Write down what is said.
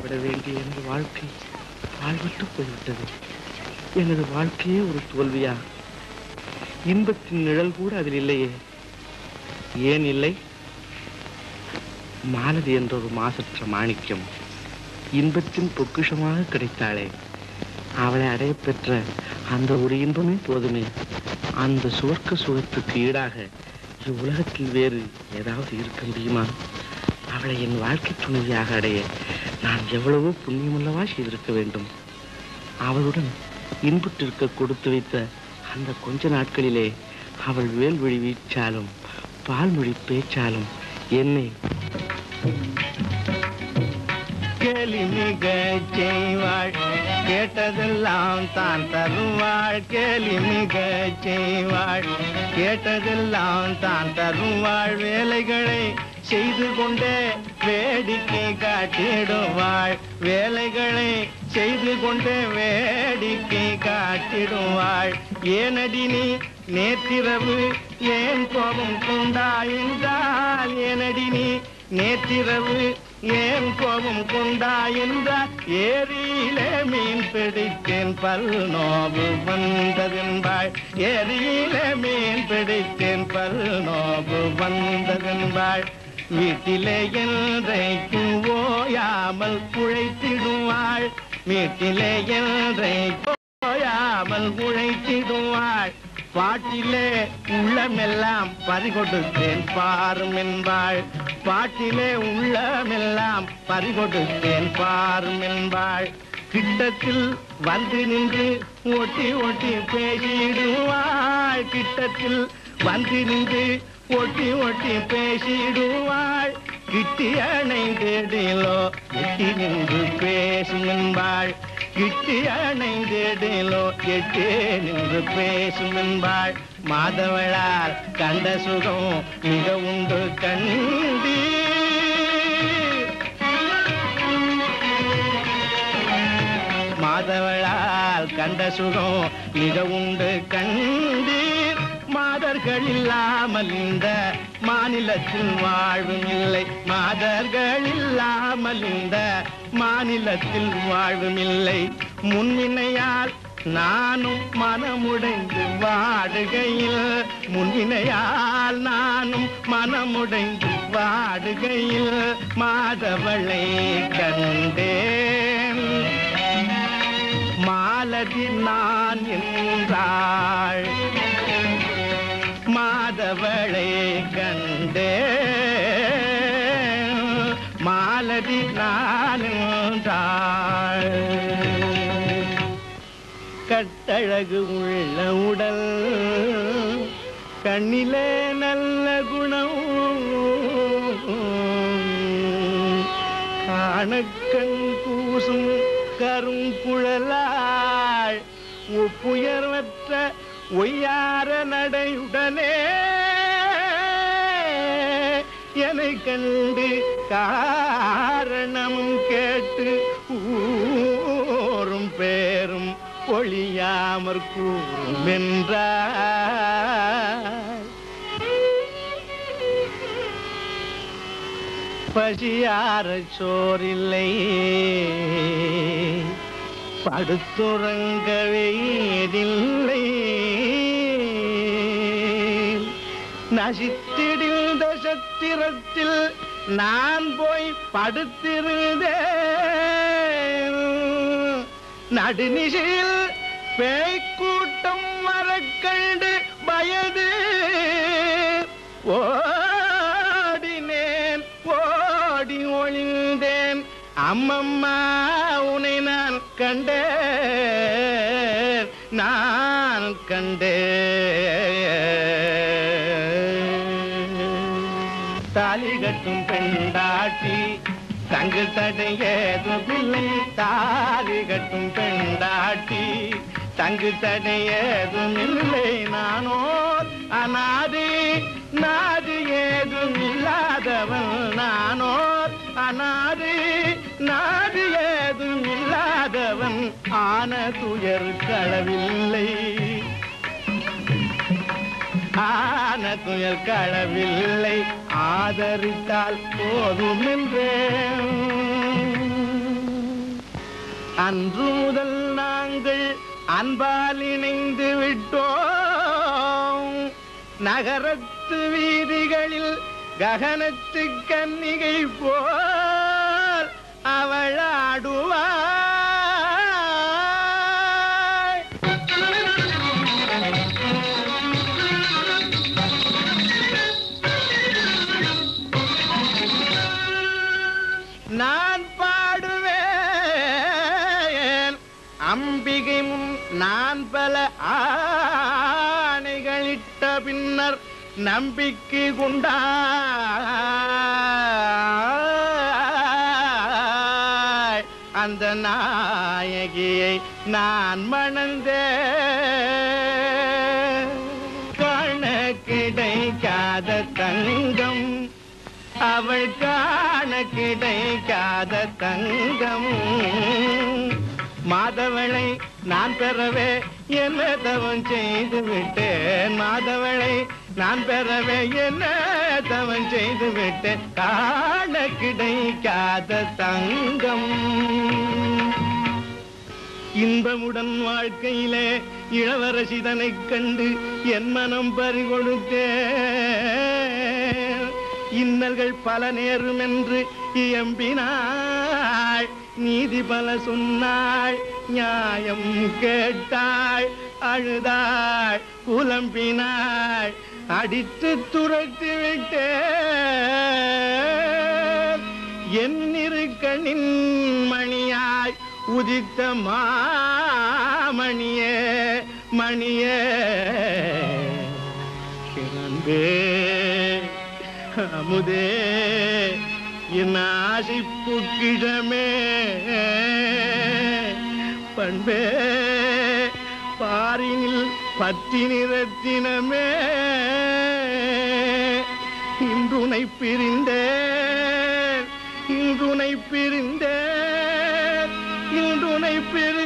விட வேண்டிய எனது வாழ்க்கை வாழ்விட்டு போய்விட்டது. எனது வாழ்க்கையே ஒரு தோல்வியா? இன்பத்தின் நிழல் கூட அதில் இல்லையே. ஏன் இல்லை? மாலதி என்ற ஒரு மாசற்ற மாணிக்கம் இன்பத்தின் பொக்கிஷமாக கிடைத்தாளே, அவளை அடைய பெற்ற அந்த ஒரு இன்பமே போதுமே. அந்த சுவர்க்க சுகத்துக்கு ஈடாக இவ்வுலகத்தில் வேறு ஏதாவது இருக்க முடியுமா? அவளை என் வாழ்க்கை துணைவியாக அடைய நான் எவ்வளவோ புண்ணியமல்லவா செய்திருக்க வேண்டும். அவளுடன் இன்புற்றிருக்க கொடுத்து வைத்த அந்த கொஞ்ச நாட்களிலே அவள் வேல்வழி வீச்சாலும் பால்மொழி பேச்சாலும் என்னை கேலி மிக செய்வாள், கேட்டதெல்லாம் தான் தருவாள். கேலி மிக செய்வாள், கேட்டதெல்லாம் தான் தருவாள். வேலைகளை செய்து கொண்டே வேடிக்கை காட்டிடுவாள். வேலைகளை செய்து கொண்டே வேடிக்கை காட்டிடுவாள். ஏனடி நீ நேற்றிரவு ஏன் கோபம் கொண்டாயிருந்தால்? ஏனடி நீ நேற்றிரவு ஏன் கோபம் கொண்டாயிருந்தால்? ஏரியிலே மீன் பிடித்தேன் பல் நோவு வந்ததென்பாள். ஏரியிலே மீன் பிடித்தேன் பல் நோவு வந்ததென்பாள். வீட்டிலே என்றைக்கும் ஓயாமல் உழைத்திடுவாள். வீட்டிலே என்றைக்கும் ஓயாமல் உழைத்திடுவாள். பாட்டிலே உள்ளமெல்லாம் பறிகொடுத்தேன் பாரும் என்பாள். பாட்டிலே உள்ளமெல்லாம் பறிகொடுத்தேன் பாரும் என்பாள். கிட்டத்தில் வந்து நின்று ஒட்டி ஒட்டி பேசிடுவாள். கிட்டத்தில் வந்து நின்று ஒட்டி ஒட்டி பேசிடுவாள். கிட்டி அணைந்தேடிலோ எட்டி நின்று பேசும் என்பாள். கிட்டி அணைந்தேடிலோ எட்டே நின்று பேசும் என்பாள். மாதவளால் கண்ட சுகம் மிக உண்டு கண்டி. மாதவளால் கண்ட சுகம் மிக உண்டு கண்டீர். மாதர்கள் இல்லாமல் இந்த மாநிலத்தில் வாழ்வும் இல்லை. மாதர்கள் இல்லாமல் இந்த மாநிலத்தில் வாழ்வும் இல்லை. முன்வினையால் நானும் மனமுடைந்து வாடுகையில், முன்வினையால் நானும் மனமுடைந்து வாடுகையில் மாதவளை கண்டேன். மாலதி நான் என்றாள். மாதவளை கண்டே மாலதி நான் என்றாள். கட்டழகு உள்ள உடல், கண்ணிலே நல்ல குணம், காணக்கண் கூசும் கருங்குழலாள். ஒப்புயர்வற்ற ஒய்யார நடையுடனே என்னை கண்டு காரணமும் கேட்டு ஊரும் பேரும் ஒளியாமற் கூறும் என்றார். பசியார சோறில்லை, படுத்துறங்கவே ஏதில்லை. நசித்திடிந்த சத்திரத்தில் நான் போய் படுத்திருந்தேன். நடுநிசையில் பேய்க்கூட்டம் மரக்கண்டு பயந்து ஓடினேன், ஓடி ஒளிந்தேன். அம்மம்மா உன்னை நான் கண்டேன், நான் கண்டேன். தாலி கட்டும் பெண்டாட்டி தங்கு தடையேதும் இல்லை. தாலி கட்டும் பெண்டாட்டி தங்கு தடையேதும் இல்லை. நானோர் அநாதி, நாதி ஏதும் இல்லாதவன். நானோர் அநாதி, நாதி ஏதும் இல்லாதவன். ஆன துயர் களவில்லை, ஆன துயர் களவில்லை. ஆதரித்தால் போதும் என்றேன். அன்று முதல் நாங்கள் அன்பால் இணைந்து விட்டோம். நகரத்து வீதிகளில் ககனத்து கன்னிகை போல் அவள் ஆடுவாள். நான் பாடுவேன் அம்பிகை முன் நான் பல ஆணைகளிட்ட பின்னர் நம்பிக்கை கொண்டாய். அந்த நாயகியை நான் மணந்தேன். காண கிடைக்காத தங்கம் அவள் காண கிடைக்காத தங்கம். மாதவளை நான் பெறவே என்ன தவம் செய்து விட்டேன். மாதவளை நான் பெறவே என்ன தவம் செய்து விட்டேன். காண கிடைக்காத தங்கம். இன்பமுடன் வாழ்க்கையிலே இளவரசிதனை கண்டு என் மனம் பறிகொடுத்தேன். இன்னல்கள் பல நேரும் என்று எம்பினாள். நீதி பல சொன்னாள், நியாயம் கேட்டாள், அழுதாள், புலம்பினாள், அடித்து துரத்தி விட்டேன். என் இரு கண்ணின் மணியாய் உதித்த மாமணியே மணியே கிளம்பே அமுதே என் ஆசிப்பு கிழமே பண்பே பாரினில் பத்தி நிறத்தினமே. இன்றுனை பிரிந்தேன் இன்றுனை பிரிந்தேன் இன்றுனை பிரி